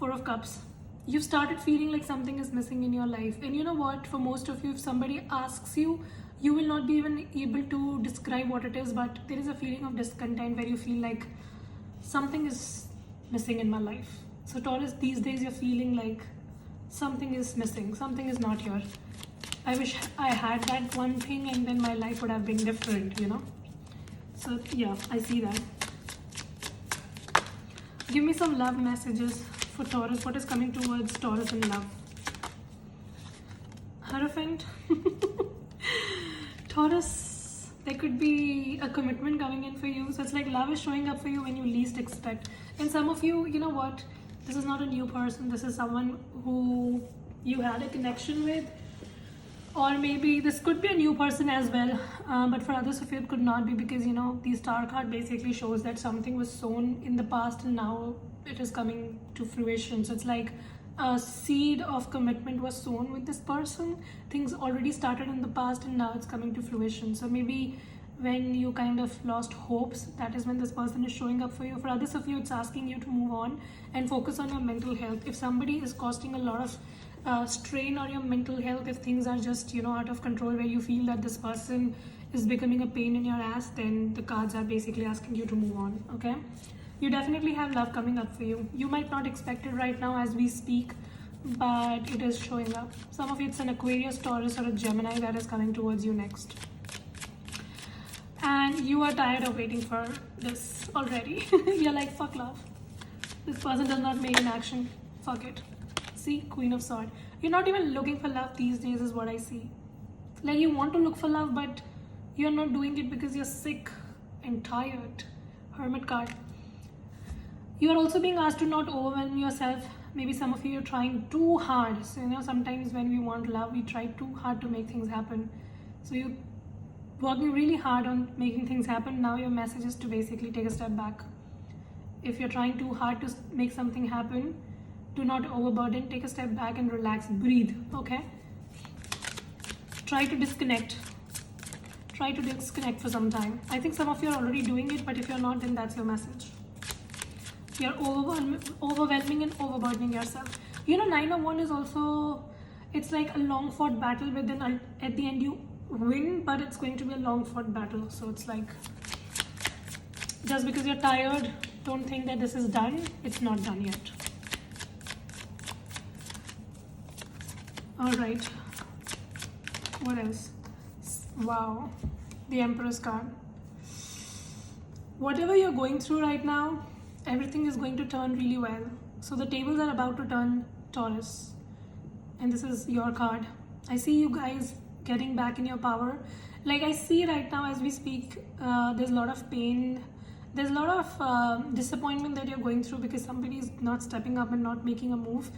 Four of Cups. You've started feeling like something is missing in your life. And you know what? For most of you, if somebody asks you, you will not be even able to describe what it is, but there is a feeling of discontent where you feel like something is missing in my life. So Taurus, these days you're feeling like something is missing, something is not here. I wish I had that one thing and then my life would have been different, you know. So yeah, I see that. Give me some love messages for Taurus. What is coming towards Taurus in love? Hierophant. Taurus, there could be a commitment coming in for you. So it's like love is showing up for you when you least expect. And some of you, you know what? This is not a new person. This is someone who you had a connection with. Or maybe this could be a new person as well. But for others of you, it could not be, because, you know, the star card basically shows that something was sown in the past and now it is coming to fruition. So it's like a seed of commitment was sown with this person. Things already started in the past and now it's coming to fruition. So maybe when you kind of lost hopes, that is when this person is showing up for you. For others of you, it's asking you to move on and focus on your mental health. If somebody is costing a lot of strain on your mental health, if things are just, you know, out of control, where you feel that this person is becoming a pain in your ass, then the cards are basically asking you to move on. Okay, you definitely have love coming up for you. You might not expect it right now as we speak, but it is showing up. Some of you, it's an Aquarius, Taurus, or a Gemini that is coming towards you next, and you are tired of waiting for this already. You're like, fuck love, this person does not make an action, fuck it. See, Queen of Swords. You're not even looking for love these days is what I see. Like, you want to look for love, but you're not doing it because you're sick and tired. Hermit card. You are also being asked to not overwhelm yourself. Maybe some of you are trying too hard. So, you know, sometimes when we want love, we try too hard to make things happen. So you're working really hard on making things happen. Now your message is to basically take a step back. If you're trying too hard to make something happen, do not overburden, take a step back and relax, breathe, okay? Try to disconnect. Try to disconnect for some time. I think some of you are already doing it, but if you're not, then that's your message. You're overwhelming and overburdening yourself. You know, 9 of Wands is also, it's like a long fought battle, but then at the end you win, but it's going to be a long fought battle. So it's like, just because you're tired, don't think that this is done. It's not done yet. All right, what else? Wow, the Empress card. Whatever you're going through right now, everything is going to turn really well. So the tables are about to turn, Taurus, and this is your card. I see you guys getting back in your power. Like, I see right now as we speak, there's a lot of pain. There's a lot of disappointment that you're going through because somebody is not stepping up and not making a move.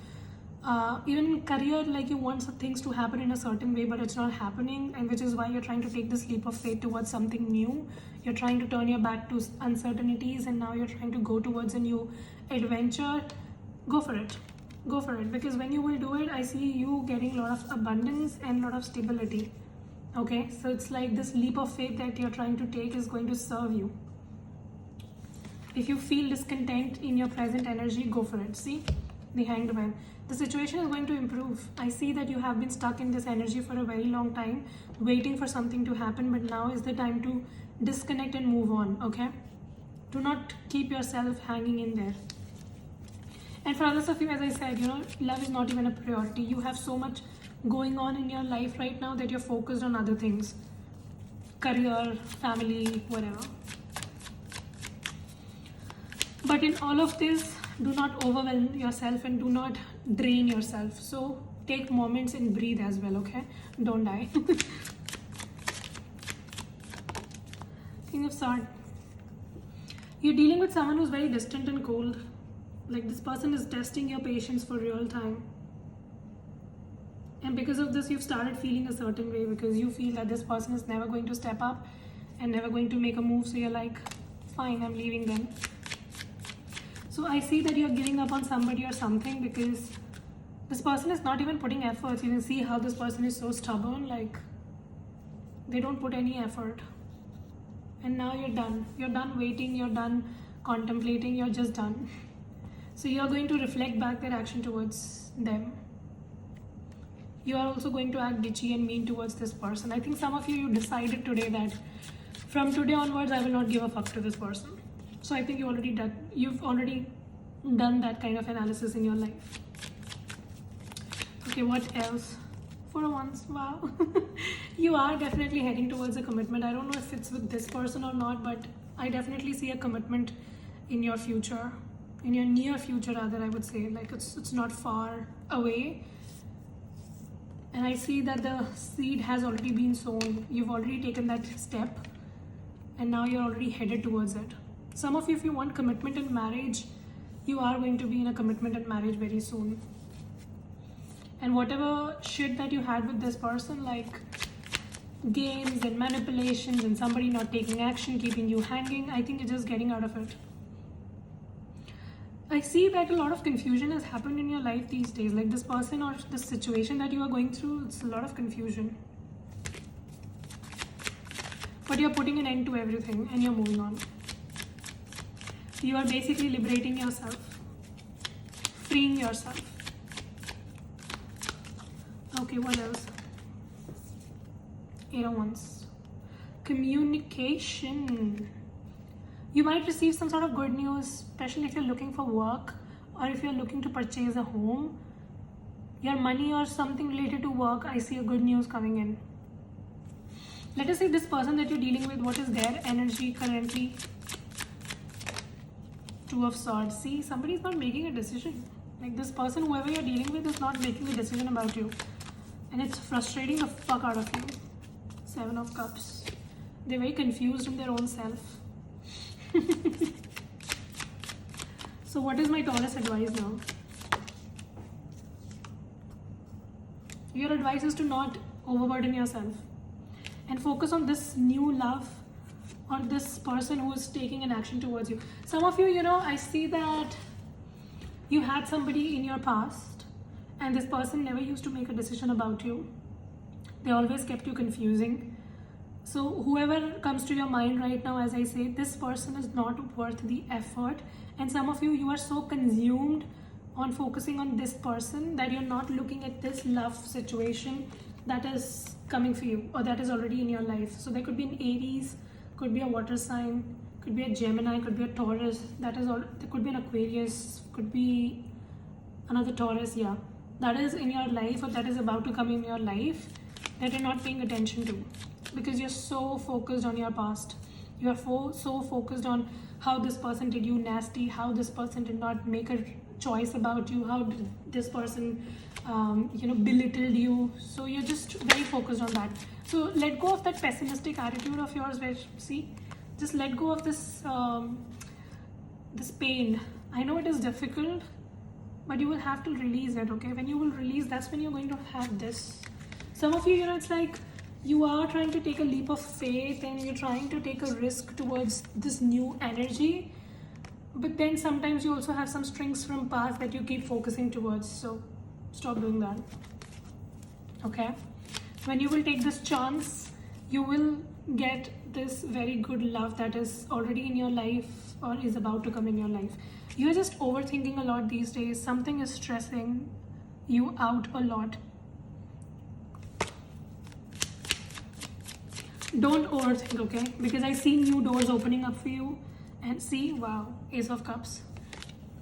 Even in career, like, you want some things to happen in a certain way, but it's not happening, and which is why you're trying to take this leap of faith towards something new. You're trying to turn your back to uncertainties, and now you're trying to go towards a new adventure. Go for it. Go for it, because when you will do it, I see you getting a lot of abundance and a lot of stability. Okay, so it's like this leap of faith that you're trying to take is going to serve you. If you feel discontent in your present energy, go for it. See, the Hanged Man. The situation is going to improve. I see that you have been stuck in this energy for a very long time, waiting for something to happen, but now is the time to disconnect and move on, okay? Do not keep yourself hanging in there. And for others of you, as I said, you know, love is not even a priority. You have so much going on in your life right now that you're focused on other things. Career, family, whatever. But in all of this, do not overwhelm yourself and do not drain yourself. So take moments and breathe as well, okay? Don't die. King of Swords. You're dealing with someone who's very distant and cold. Like, this person is testing your patience for real time. And because of this, you've started feeling a certain way, because you feel that this person is never going to step up and never going to make a move. So you're like, fine, I'm leaving them. So I see that you're giving up on somebody or something because this person is not even putting efforts. You can see how this person is so stubborn, like, they don't put any effort. And now you're done. You're done waiting, you're done contemplating, you're just done. So you are going to reflect back their action towards them. You are also going to act bitchy and mean towards this person. I think some of you decided today that from today onwards I will not give a fuck to this person. So I think you've already done that kind of analysis in your life. Okay, what else? For once, wow. You are definitely heading towards a commitment. I don't know if it's with this person or not, but I definitely see a commitment in your future, in your near future rather, I would say. Like it's not far away. And I see that the seed has already been sown. You've already taken that step and now you're already headed towards it. Some of you, if you want commitment in marriage, you are going to be in a commitment in marriage very soon. And whatever shit that you had with this person, like games and manipulations and somebody not taking action, keeping you hanging, I think you're just getting out of it. I see that a lot of confusion has happened in your life these days. Like this person or this situation that you are going through, it's a lot of confusion. But you're putting an end to everything and you're moving on. You are basically liberating yourself, freeing yourself. Okay, what else? 8 of Wands. Communication. You might receive some sort of good news, especially if you're looking for work or if you're looking to purchase a home. Your money or something related to work, I see a good news coming in. Let us say this person that you're dealing with, what is their energy currently? 2 of Swords. See, somebody is not making a decision. Like this person, whoever you're dealing with, is not making a decision about you. And it's frustrating the fuck out of you. 7 of Cups. They're very confused in their own self. So what is my Taurus advice now? Your advice is to not overburden yourself and focus on this new love or this person who is taking an action towards you. Some of you, I see that you had somebody in your past and this person never used to make a decision about you. They always kept you confusing. So whoever comes to your mind right now, as I say, this person is not worth the effort. And some of you are so consumed on focusing on this person that you're not looking at this love situation that is coming for you or that is already in your life. So there could be an Aries, could be a water sign, could be a Gemini, could be a Taurus. That is all. There could be an Aquarius, could be another Taurus. Yeah, that is in your life or that is about to come in your life that you're not paying attention to. Because you're so focused on your past. You are so focused on how this person did you nasty, how this person did not make a choice about you, how did this person belittled you. So you're just very focused on that. So let go of that pessimistic attitude of yours where, see, just let go of this this pain. I know it is difficult, but you will have to release it, okay? When you will release, that's when you're going to have this. Some of you, it's like, you are trying to take a leap of faith and you're trying to take a risk towards this new energy. But then sometimes you also have some strings from past that you keep focusing towards. So stop doing that. Okay? When you will take this chance, you will get this very good love that is already in your life or is about to come in your life. You're just overthinking a lot these days. Something is stressing you out a lot. Don't overthink, okay? Because I see new doors opening up for you. And see, wow, Ace of Cups.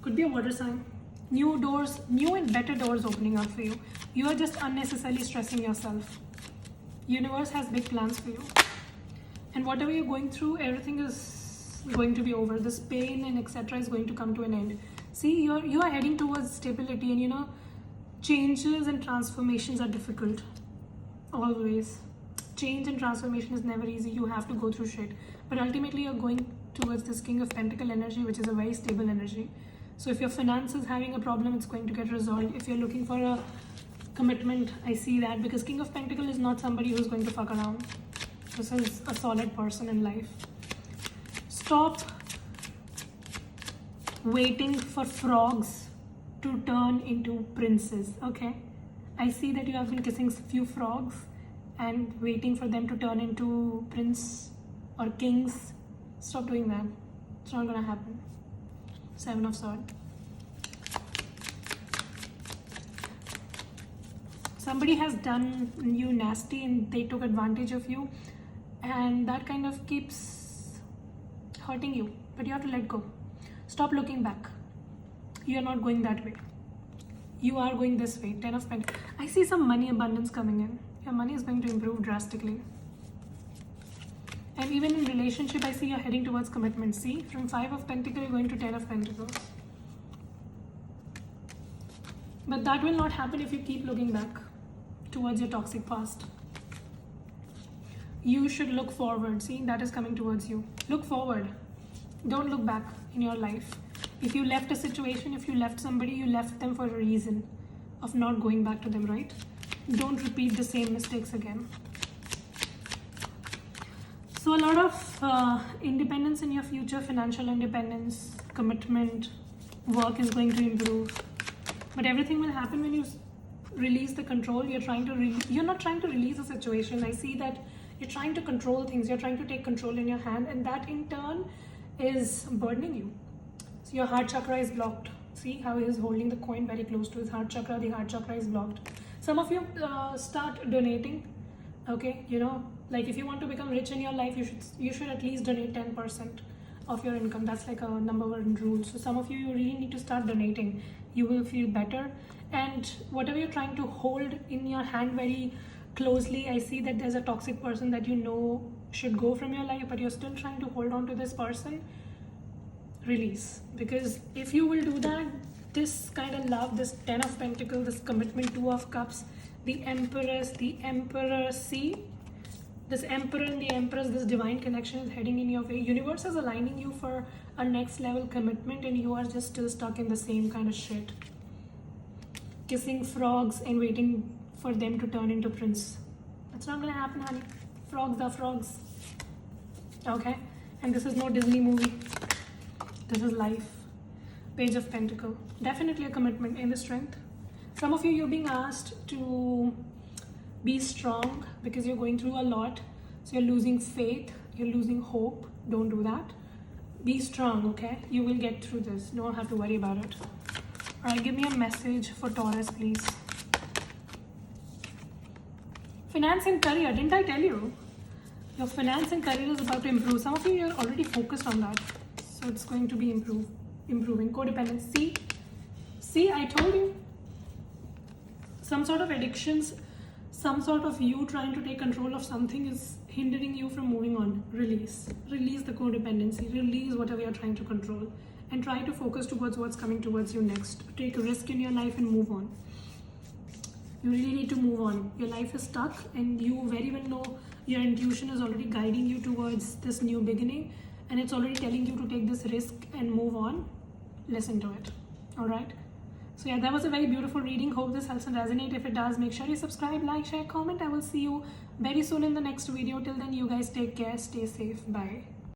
Could be a water sign. New doors, new and better doors opening up for you. You are just unnecessarily stressing yourself. Universe has big plans for you. And whatever you're going through, everything is going to be over. This pain and etc. is going to come to an end. See, you are heading towards stability and changes and transformations are difficult. Always. Change and transformation is never easy. You have to go through shit. But ultimately, you're going towards this King of Pentacle energy, which is a very stable energy. So if your finance is having a problem, it's going to get resolved. If you're looking for a commitment, I see that. Because King of Pentacle is not somebody who's going to fuck around. This is a solid person in life. Stop waiting for frogs to turn into princes, okay? I see that you have been kissing a few frogs and waiting for them to turn into prince or kings. Stop doing that. It's not gonna happen. 7 of Swords. Somebody has done you nasty and they took advantage of you, and that kind of keeps hurting you, but you have to let go. Stop looking back. You are not going that way. You are going this way. 10 of Pentacles. I see some money abundance coming in. Your money is going to improve drastically. And even in relationship, I see you're heading towards commitment. See, from 5 of Pentacles, you're going to 10 of Pentacles. But that will not happen if you keep looking back towards your toxic past. You should look forward. See, that is coming towards you. Look forward. Don't look back in your life. If you left a situation, if you left somebody, you left them for a reason of not going back to them, right? Don't repeat the same mistakes again. So a lot of independence in your future, financial independence, commitment, work is going to improve. But everything will happen when you release the control. You're not trying to release a situation. I see that you're trying to control things. You're trying to take control in your hand, and that in turn is burdening you. So your heart chakra is blocked. See how he is holding the coin very close to his heart chakra. The heart chakra is blocked. Some of you start donating. Okay, like if you want to become rich in your life, you should at least donate 10% of your income. That's like a number one rule. So some of you really need to start donating. You will feel better. And whatever you're trying to hold in your hand very closely, I see that there's a toxic person that should go from your life, but you're still trying to hold on to this person. Release. Because if you will do that, this kind of love, this 10 of Pentacles, this commitment, 2 of Cups, the Empress, see, this Emperor and the Empress, this divine connection is heading in your way. Universe is aligning you for a next level commitment, and you are just still stuck in the same kind of shit. Kissing frogs and waiting for them to turn into prince. That's not gonna happen, honey. Frogs are frogs. Okay? And this is no Disney movie. This is life. Page of Pentacles. Definitely a commitment in the strength. Some of you, you're being asked to be strong because you're going through a lot. So you're losing faith. You're losing hope. Don't do that. Be strong, okay? You will get through this. Don't have to worry about it. Alright, give me a message for Taurus, please. Finance and career. Didn't I tell you? Your finance and career is about to improve. Some of you are already focused on that. So it's going to be improving. Codependency. See, I told you. Some sort of addictions, some sort of you trying to take control of something is hindering you from moving on. Release. Release the codependency. Release whatever you're trying to control. And try to focus towards what's coming towards you next. Take a risk in your life and move on. You really need to move on. Your life is stuck, and you very well know your intuition is already guiding you towards this new beginning, and it's already telling you to take this risk and move on. Listen to it. Alright? So yeah, that was a very beautiful reading. Hope this helps and resonate. If it does, make sure you subscribe, like, share, comment. I will see you very soon in the next video. Till then, you guys take care. Stay safe. Bye.